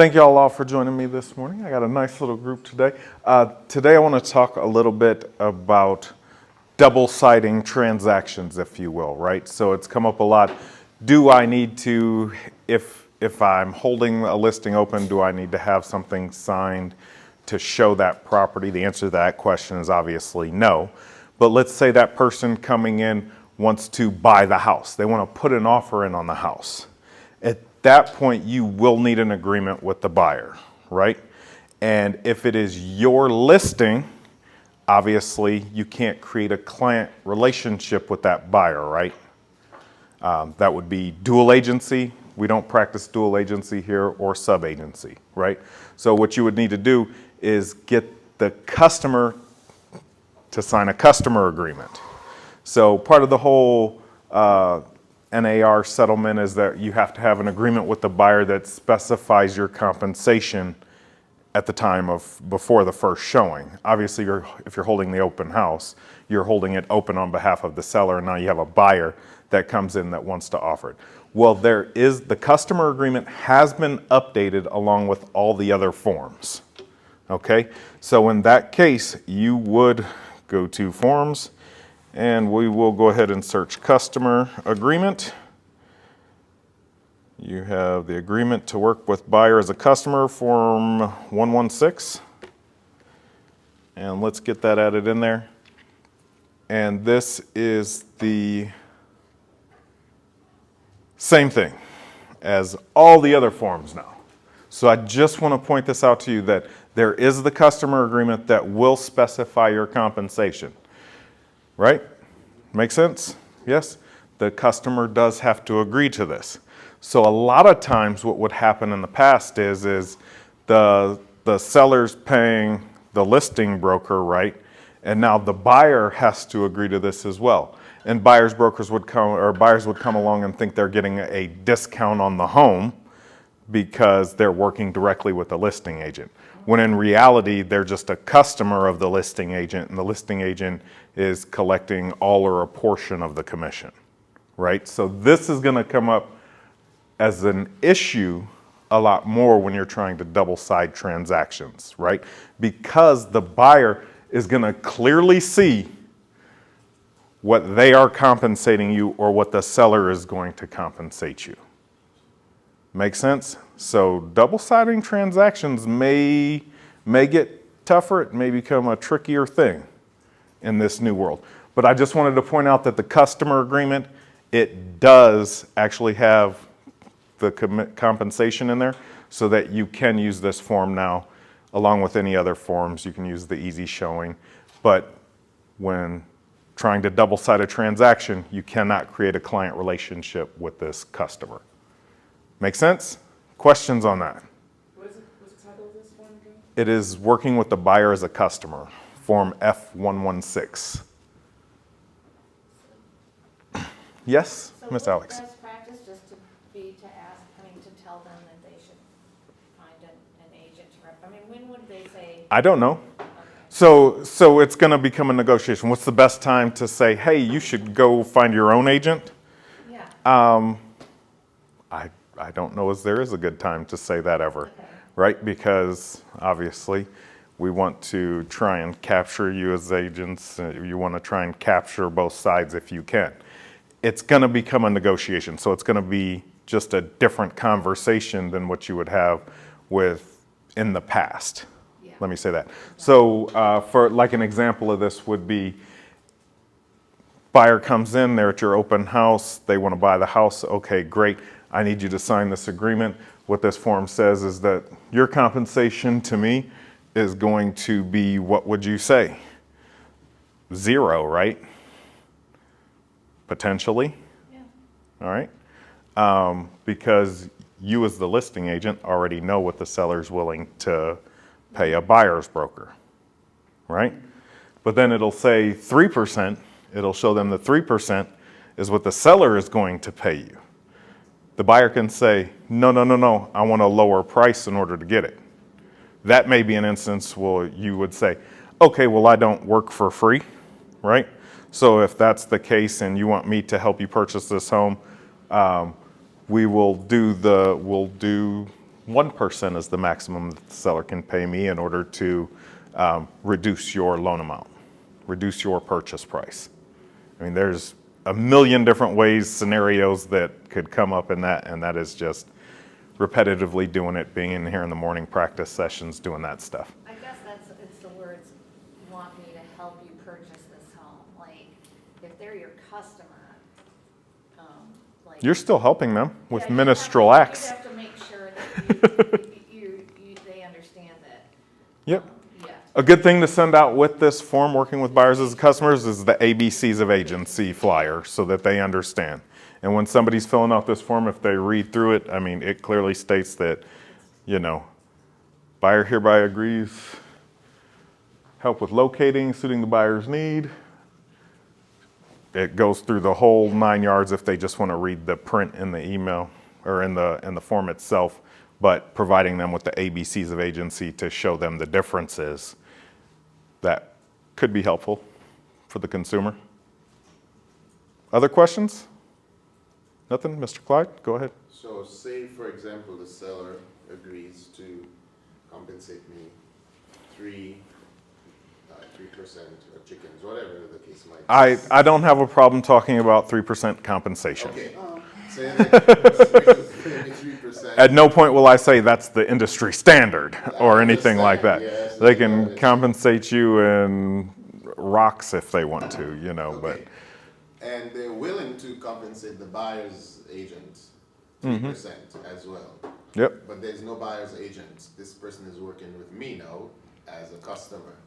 Thank you all for joining me this morning. I got a nice little group today. Today I want to talk a little bit about double-siding transactions, if you will, right? So it's come up a lot. Do I need to, if I'm holding a listing open, do I need to have something signed to show that property? The answer to that question is obviously no. But let's say that person coming in wants to buy the house. They want to put an offer in on the house. At that point, you will need an agreement with the buyer, right? And if it is your listing, obviously you can't create a client relationship with that buyer, right? That would be dual agency. We don't practice dual agency here, or sub-agency, right? So what you would need to do is get the customer to sign a customer agreement. So part of the whole NAR settlement is that you have to have an agreement with the buyer that specifies your compensation at the time of before the first showing. Obviously, if you're holding the open house, you're holding it open on behalf of the seller, and now you have a buyer that comes in that wants to offer it. Well, the customer agreement has been updated along with all the other forms. Okay, so in that case, you would go to forms, and we will go ahead and search customer agreement. You have the agreement to work with buyer as a customer, form 116. And let's get that added in there. And this is the same thing as all the other forms now. So I just want to point this out to you that there is the customer agreement that will specify your compensation. Right? Make sense? Yes? The customer does have to agree to this. So a lot of times what would happen in the past is the seller's paying the listing broker, right? And now the buyer has to agree to this as well. And buyers would come along and think they're getting a discount on the home because they're working directly with the listing agent. When in reality, they're just a customer of the listing agent, and the listing agent is collecting all or a portion of the commission, right? So this is going to come up as an issue a lot more when you're trying to double-side transactions, right? Because the buyer is going to clearly see what they are compensating you or what the seller is going to compensate you. Make sense? So double-siding transactions may get tougher. It may become a trickier thing in this new world. But I just wanted to point out that the customer agreement, it does actually have the compensation in there so that you can use this form now along with any other forms. You can use the easy showing. But when trying to double-side a transaction, you cannot create a client relationship with this customer. Make sense? Questions on that? What's the title of this form again? It is working with the buyer as a customer, form F116. Yes, So Miss would Alex. best practice just to tell them that they should find an agent to rep? I mean, when would they say? I don't know. Okay. So it's going to become a negotiation. What's the best time to say, hey, you should go find your own agent? Yeah. I don't know as there is a good time to say that ever, Okay. right? Because obviously we want to try and capture you as agents. You want to try and capture both sides if you can. It's going to become a negotiation. So it's going to be just a different conversation than what you would have with in the past. Yeah. Let me say that. So for like an example of this would be buyer comes in, they're at your open house, they want to buy the house. Okay, great. I need you to sign this agreement. What this form says is that your compensation to me is going to be, what would you say? 0, right? Potentially. Yeah. All right. Because you as the listing agent already know what the seller's willing to pay a buyer's broker, right? But then it'll say 3%. It'll show them that 3% is what the seller is going to pay you. The buyer can say, no, I want a lower price in order to get it. That may be an instance where you would say, okay, well, I don't work for free, right? So if that's the case and you want me to help you purchase this home, we'll do 1% is the maximum that the seller can pay me in order to reduce your loan amount, reduce your purchase price. I mean, there's a million different ways, scenarios that could come up in that, and that is just repetitively doing it, being in here in the morning practice sessions, doing that stuff. I guess it's the words, want me to help you purchase this home, like, if they're your customer, like. You're still helping them with Yeah, ministerial acts. You have to make sure that they understand that. Yep. Yeah. A good thing to send out with this form, working with buyers as customers, is the ABCs of agency flyer so that they understand. And when somebody's filling out this form, if they read through it, I mean, it clearly states that, buyer hereby agrees, help with locating, suiting the buyer's need. It goes through the whole 9 yards if they just want to read the print in the email or in the form itself, but providing them with the ABCs of agency to show them the differences that could be helpful for the consumer. Other questions? Nothing? Mr. Clyde, go ahead. So say, for example, the seller agrees to compensate me 3% of chickens, whatever the case might be. I don't have a problem talking about 3% compensation. Okay. Say that maybe 3%. At no point will I say that's the industry standard or I anything like that. understand, yes, They yeah, can it's- compensate you in rocks if they want to, but Okay. And they're willing to compensate the buyer's agent 3% as well. yep. But there's no buyer's agent. This person is working with me now as a customer.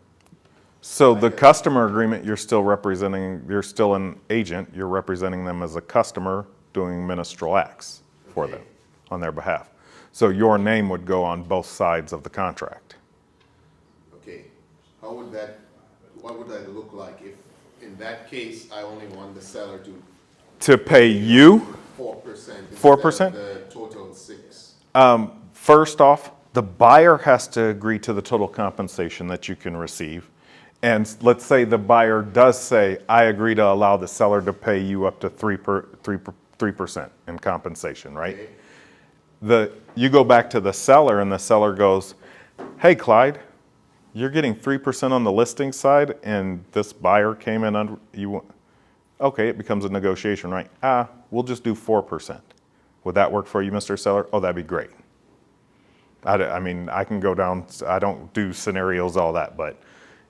So the customer agreement, you're still an agent, you're representing them as a customer doing ministerial acts for them on their behalf. So your name would go on both sides of the contract. Okay, what would that look like if, in that case, I only want the seller To pay you, 4%? 4%? The total 6%. first off, the buyer has to agree to the total compensation that you can receive. And let's say the buyer does say, I agree to allow the seller to pay you up to 3% in compensation, right? Okay. You go back to the seller and the seller goes, hey, Clyde, you're getting 3% on the listing side and this buyer came in under, okay, it becomes a negotiation, right? We'll just do 4%. Would that work for you, Mr. Seller? Oh, that'd be great. I mean, I can go down, I don't do scenarios, all that, but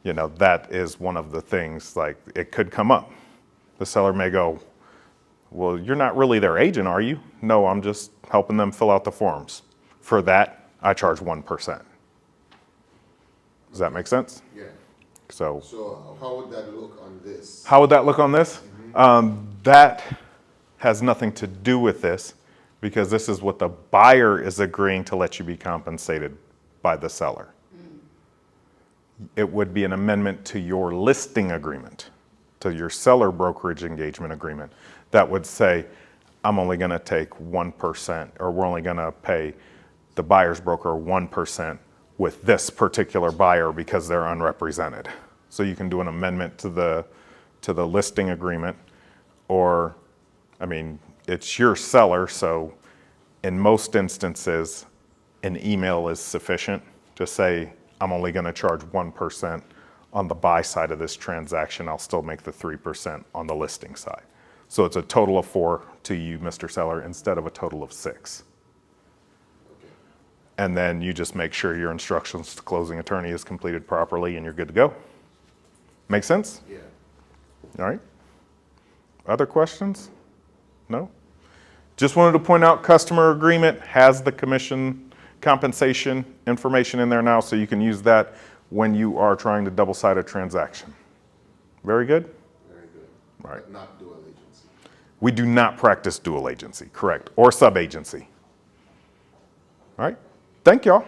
that is one of the things, like, it could come up. The seller may go, well, you're not really their agent, are you? No, I'm just helping them fill out the forms. For that, I charge 1%. Does that make sense? Yeah. So So how would that look on this? how would that look on this? That has nothing to do with this because this is what the buyer is agreeing to let you be compensated by the seller. It would be an amendment to your listing agreement, to your seller brokerage engagement agreement that would say, I'm only going to take 1%, or we're only going to pay the buyer's broker 1% with this particular buyer because they're unrepresented. So you can do an amendment to the listing agreement, or, I mean, it's your seller, so in most instances, an email is sufficient to say, I'm only going to charge 1% on the buy side of this transaction. I'll still make the 3% on the listing side. So it's a total of 4 to you, Mr. Seller, instead of a total of 6. Okay. And then you just make sure your instructions to the closing attorney is completed properly and you're good to go. Make sense? Yeah. All right. Other questions? No? Just wanted to point out customer agreement has the commission compensation information in there now, so you can use that when you are trying to double-side a transaction. Very good? Very good. All right. But not dual agency. We do not practice dual agency, correct, or sub-agency. All right. Thank y'all.